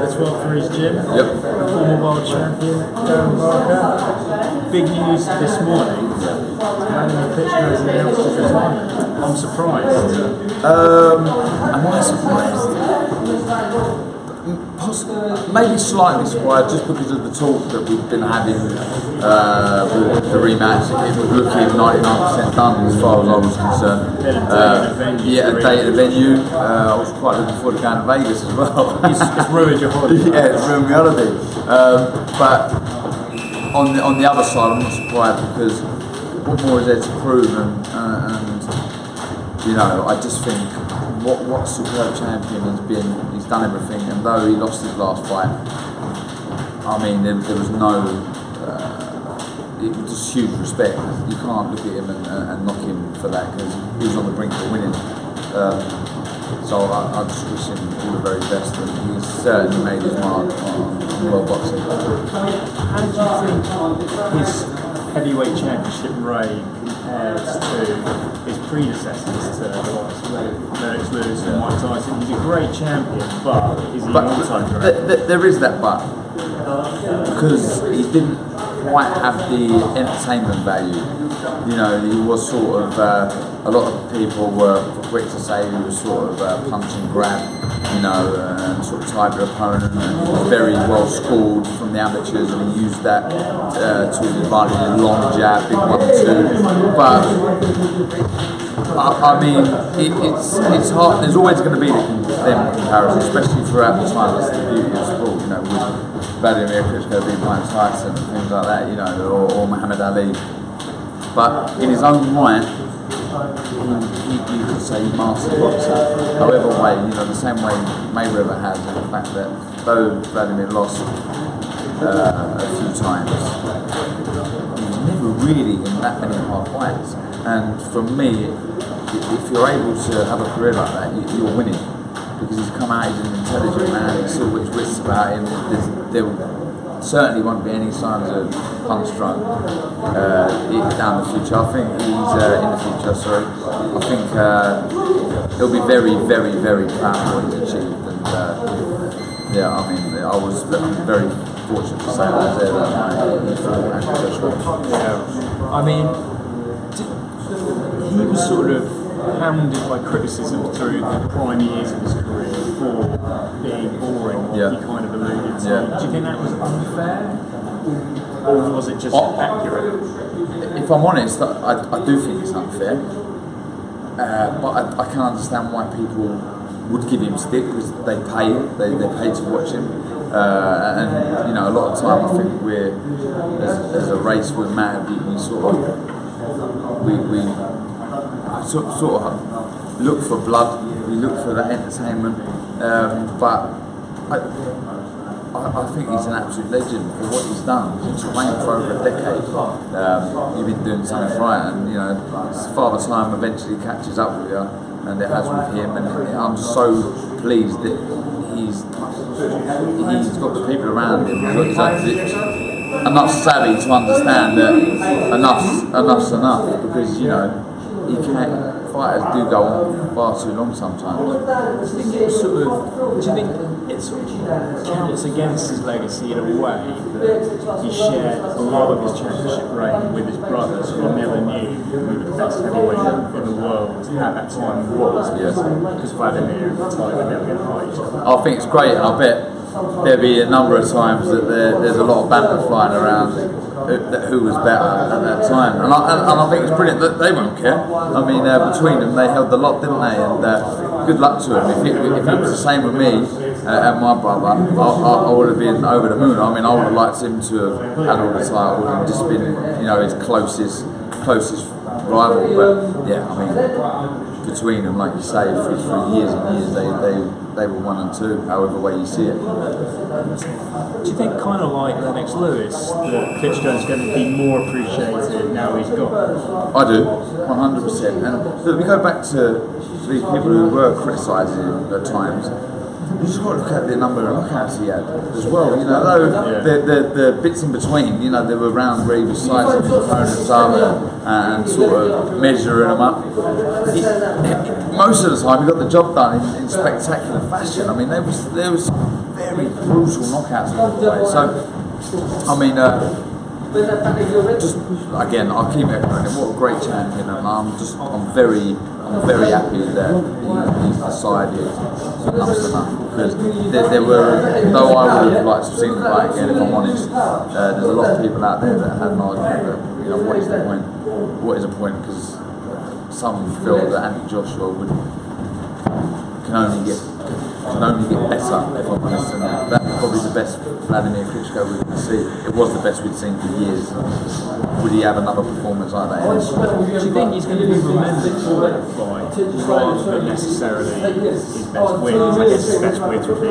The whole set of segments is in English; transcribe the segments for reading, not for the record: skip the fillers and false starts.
as well for his gym. Yep. Former world champion Darren Barker. Big news this morning. Wladimir Klitschko has announced his retirement. I'm surprised. Am I surprised? Maybe slightly surprised, just because of the talk that we've been having with the rematch. It was looking 99% done as far as I was concerned. A date at a venue. I was quite looking forward to going to Vegas as well. It's ruined your holiday. Yeah, it's ruined my holiday. But on the other side, I'm not surprised, because what more is there to prove? And you know, I just think what superb champion has been. He's done everything, and though he lost his last fight, I mean, there was no, it was just huge respect. You can't look at him and knock him for that, because he was on the brink of winning. So I just wish him all the very best, and he's certainly made his mark on world boxing. How do you think his heavyweight championship reign compares to his predecessors, to the likes of Lennox Lewis and Mike Tyson? He's a great champion, but is he all-time great? There is that but, because he didn't quite have the entertainment value. You know, he was sort of, a lot of people were quick to say he was sort of punch and grab, you know, and sort of tied their opponent, and he was very well schooled from the amateurs, and he used that to his advantage, long jab, big 1-2. But I mean, it's hard. There's always going to be them comparisons, especially throughout the time. That's the beauty of sport, you know, with Wladimir Klitschko being Mike Tyson and things like that, you know, or Muhammad Ali. But in his own right, you could say he mastered boxing. However way, you know, the same way Mayweather has, and the fact that though Wladimir lost a few times, he was never really in that many hard fights. And for me, if you're able to have a career like that, you're winning, because he's come out, he's an intelligent man, he's still got wits about him. There certainly won't be any signs of punch drunk down the future. I think he's in the future, sorry. I think he'll be very, very, very proud of what he's achieved. And yeah, I mean, I'm very fortunate to say I was there that night. Yeah, I mean, he was sort of hounded by criticism through the prime years of his career for being boring, yeah. He kind of alluded to. Yeah. Do you think that was unfair? Or was it just accurate? If I'm honest, I do think it's unfair. But I can understand why people would give him stick, because they pay to watch him. And you know, a lot of time I think we're, as a race, we're mad. We sort of look for blood, we look for that entertainment, but I think he's an absolute legend for what he's done. He's trained for over a decade. You've been doing something right, and you know, Father Time eventually catches up with you, and it has with him. And I'm so pleased that he's got the people around him, enough savvy to understand that enough's enough, because you know, fighters do go on far too long sometimes. Do you think it sort of counts against his legacy in a way that he shared a lot of his championship reign with his brothers, who never knew who the best heavyweight in the world at that time was? Yes. Because Wladimir and Tyler never going to fight each other. I think it's great, and I bet there'll be a number of times that there's a lot of banter flying around who was better at that time, and I think it's brilliant that they won't care. I mean, between them they held the lot, didn't they? And good luck to him. If it was the same with me and my brother, I would have been over the moon. I mean, I would have liked him to have had all the titles and just been, you know, his closest rival. But yeah, I mean, between them, like you say, for years and years, they were 1 and 2, however way you see it. Do you think, kind of like Lennox Lewis, that Klitschko's going to be more appreciated now he's gone? I do, 100%. And look, we go back to these people who were criticising him at times. You just got to look at the number of knockouts he had as well. You know, though the bits in between, you know, there were rounds where he was sizing his opponents up and sort of measuring them up. Most of the time, he got the job done in spectacular fashion. I mean, there was very brutal knockouts along the way. So, I mean, just again, I'll keep echoing it. What a great champion, and I'm very happy that he's decided enough's enough, because there were, though I would have liked to have seen the fight again, if I'm honest, there's a lot of people out there that had an argument that, what is the point? What is the point? Because some feel that Anthony Joshua can only get better, if I'm honest, and that's probably the best Wladimir Klitschko we can see. It was the best we'd seen for years. Would he have another performance like that? Do you think he's going to be remembered for that fight rather than necessarily his best wins? I guess his best wins would be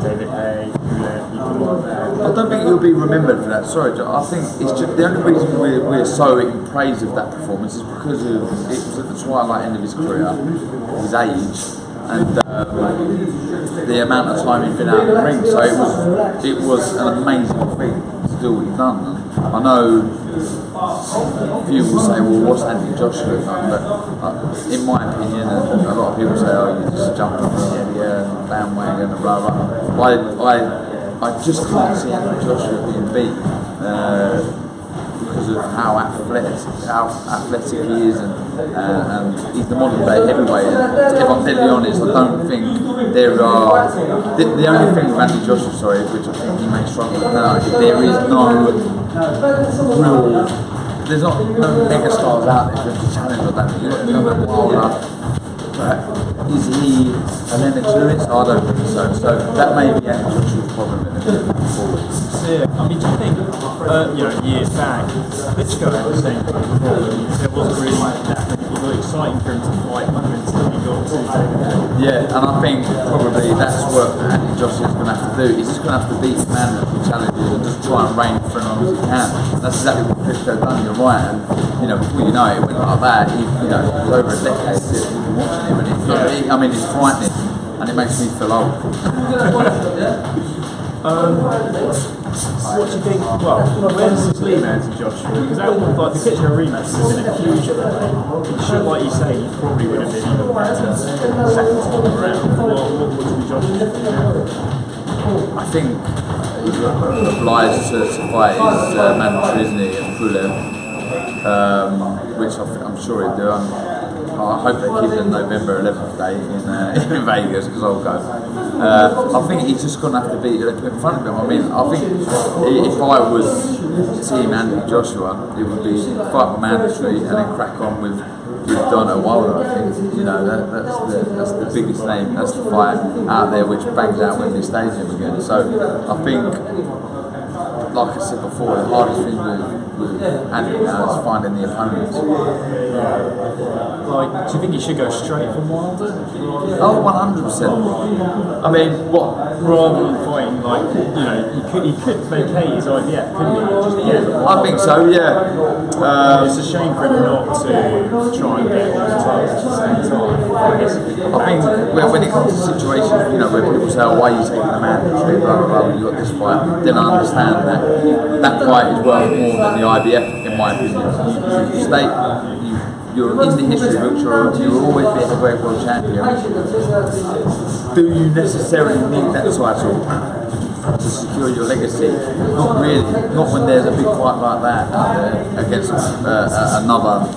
David Hay, I don't think he'll be remembered for that. Sorry, John. I think it's just the only reason we're so in praise of that performance is because it was at the twilight end of his career, his age, and the amount of time he'd been out of the ring. So it was an amazing feat to do what he'd done. And I know few will say, well, what's Anthony Joshua done? But in my opinion, and a lot of people say, oh, you just jumped on the bandwagon and blah blah. I just can't see Anthony Joshua being beat because of how athletic he is, and he's the modern day heavyweight. And if I'm deadly honest, I don't think there are the only thing with Anthony Joshua, which I think he may struggle with now, is there is there's not no mega stars out there to challenge on that. You've got Darren Barker, but is he a Leonard Lewis? I don't think so. So that may be Anthony Joshua's problem in the forward. Yeah, I mean, do you think, years back, Klitschko had the same problem? There wasn't really that many people exciting for him to fight until he got to Yeah, and I think probably that's what Anthony Joshua's going to have to do. He's just going to have to beat mandatory challenges and just try and reign for as long as he can. That's exactly what Klitschko done. You're right, and before you know it went like that. It was over a decade since we've been watching him, and it's frightening, and it makes me feel old. What do you think? Well, where does this leave Anthony Joshua? Because that would, the Klitschko rematch has been a huge play. It should, like you say, he probably would have been even better second time around. What should be Joshua do now? I think he's obliged to fight his mandatory, isn't he, and Pulev, which I'm sure he'll do. I hope they keep the November 11th date in Vegas, because I'll go. I think he's just going to have to beat it in front of him. I mean, I think if I was Team Anthony Joshua, it would be fight for mandatory and then crack on with Donald Wilder. I think that's the biggest name. That's the fight out there which bangs out Wembley Stadium again. So I think, like I said before, the hardest thing with Anthony now is finding the opponents. Do you think he should go straight from Wilder? Oh, 100%. I mean, what? Rather than fighting, he could vacate his IVF, couldn't he? I think so, yeah. It's a shame for him not to try and get those titles at the same time. I think when it comes to situations, where people say, oh, why are you taking a mandatory, blah, blah, blah, you got this fight, then I understand that fight is worth more than the IBF, in my opinion. You're in the history books, you'll always be a heavyweight world champion. Do you necessarily need that title to secure your legacy? Not really. Not when there's a big fight like that out there against another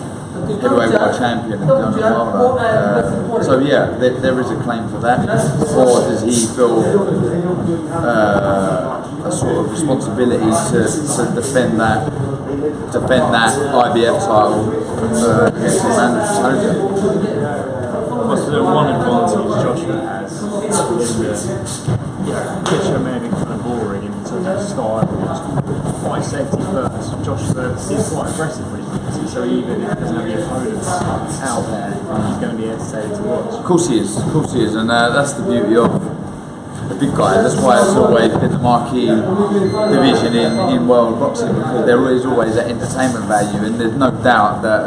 heavyweight world champion and Darren Barker. So yeah, there is a claim for that. Or does he feel a sort of responsibility to defend that IBF title against the mandatory challenger? What's the one advantage Joshua has is that Klitschko may be kind of boring in terms of style, quite safety first. Joshua is quite aggressive when he's so even if he doesn't have any opponents out there, he's going to be entertaining to watch. Of course he is, and that's the beauty of the big guys. That's why it's always been the marquee division in world boxing, because there is always that entertainment value, and there's no doubt that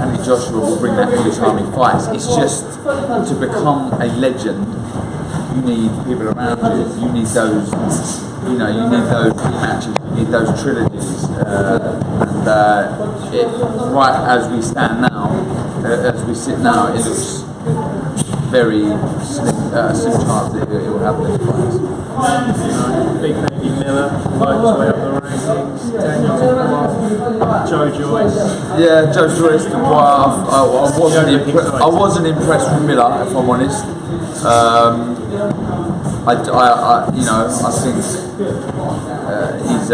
Anthony Joshua will bring that every time he fights. It's just to become a legend, you need people around you. You need those, you need those rematches, you need those trilogies, and right as we stand now, as we sit now, it looks very slim chance that it will happen in fights. Big baby Miller, worked his way up the rankings. Daniel Dubois, Joe Joyce. Yeah, Joe Joyce, I wasn't impressed with Miller, if I'm honest. I think he's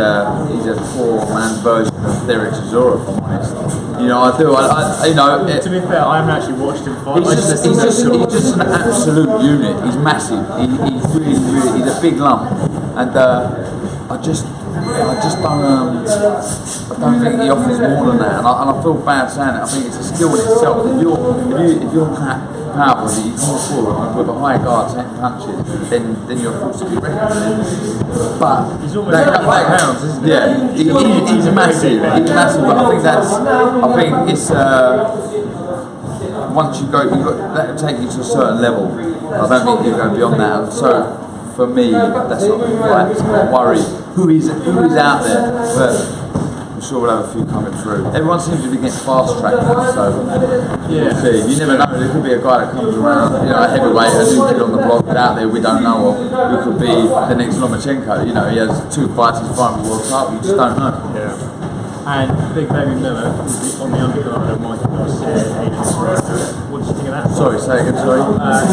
a poor man's version of Derek Chisora, if I'm honest. To be fair, I haven't actually watched him fight. He's just an absolute unit. He's massive. He's a big lump, and I don't think he offers more than that, and I feel bad saying it. I think it's a skill in itself. If you're powerful, you come forward with a high guard, taking punches, then you're forced to be reckoned with. But that counts, isn't it? Yeah, he's massive. He's massive, but I think it's once you go, that will take you to a certain level. I don't think you go beyond that. And so for me, that's not the fight. It's not a worry. Who is out there? But I'm sure we'll have a few coming through. Everyone seems to be getting fast tracked now, so we'll see. You never know. There could be a guy that comes around, a heavyweight, a new kid on the block out there we don't know of, who could be the next Lomachenko. He has 2 fights, he's fighting for World Cup. You just don't know. Yeah. And Big Baby Miller on the undercard of Michael Garcia. What did you think of that? Sorry, say again. Sorry.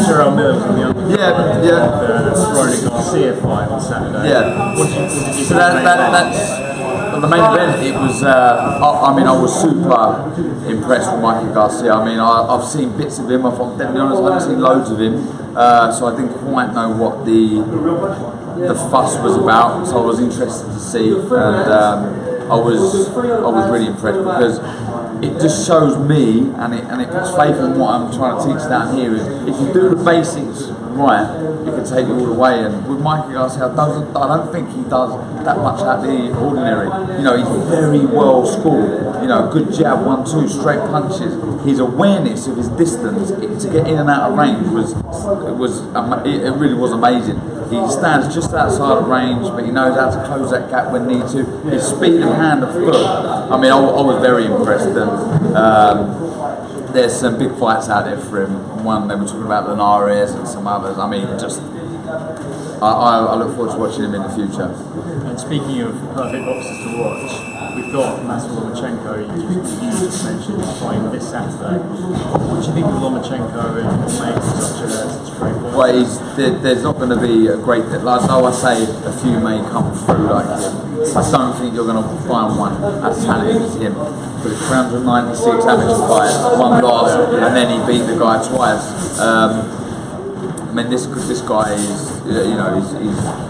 Jarrell Miller was on the undercard. Yeah. The Rory Garcia fight on Saturday. Yeah. What did you So that's the main event. It was. I was super impressed with Michael Garcia. I've seen bits of him. If I'm deadly honest, I haven't seen loads of him. So I didn't quite know what the fuss was about. So I was interested to see, and I was really impressed because it just shows me and it puts faith in what I'm trying to teach down here. Is if you do the basics right, it can take you all the way. And with Michael Garcia, I don't think he does that much out of the ordinary. He's very well schooled. Good jab, 1-2, straight punches. His awareness of his distance to get in and out of range it really was amazing. He stands just outside of range, but he knows how to close that gap when need to. His speed of hand and foot. I was very impressed. And there's some big fights out there for him. One they were talking about Linares and some others. I look forward to watching him in the future. And speaking of perfect boxers to watch, we've got Lomachenko, you just mentioned, fighting this Saturday. What do you think of Lomachenko and what makes such a great fight? Well, there's not going to be a great... I say a few may come through like him. I don't think you're going to find one as talented as him. But it's 396 amateur fights, 1 loss, and then he beat the guy twice. This guy is,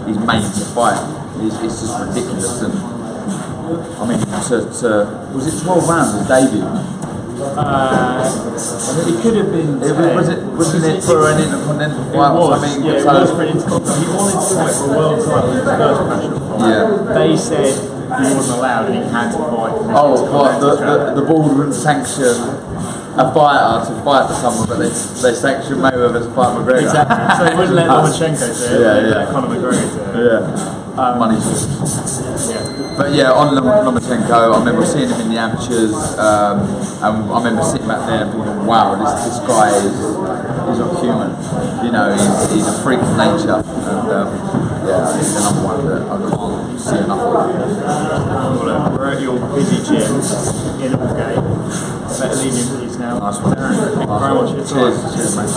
he's made to fight. It's just ridiculous. And was it 12 rounds his debut? It could have been. Wasn't it for an intercontinental fight or something? Yeah, it was for an intercontinental. He wanted to fight for a world title in his first professional fight. Yeah. They said he wasn't allowed and he had to fight. The board wouldn't sanction a fighter to fight for someone, but they sanctioned Mayweather to fight McGregor. Exactly. So they wouldn't let Lomachenko do it. Let Conor McGregor do it. Yeah. Money. But on Lomachenko, I remember seeing him in the amateurs, and I remember sitting back there and thinking, wow, this guy he's not human. He's a freak of nature. And he's another one that I can't see enough of. We're at your busy gym in Aldgate. Better leave you in peace now. Nice one. Darren, thank you very much for your time. Cheers, mate.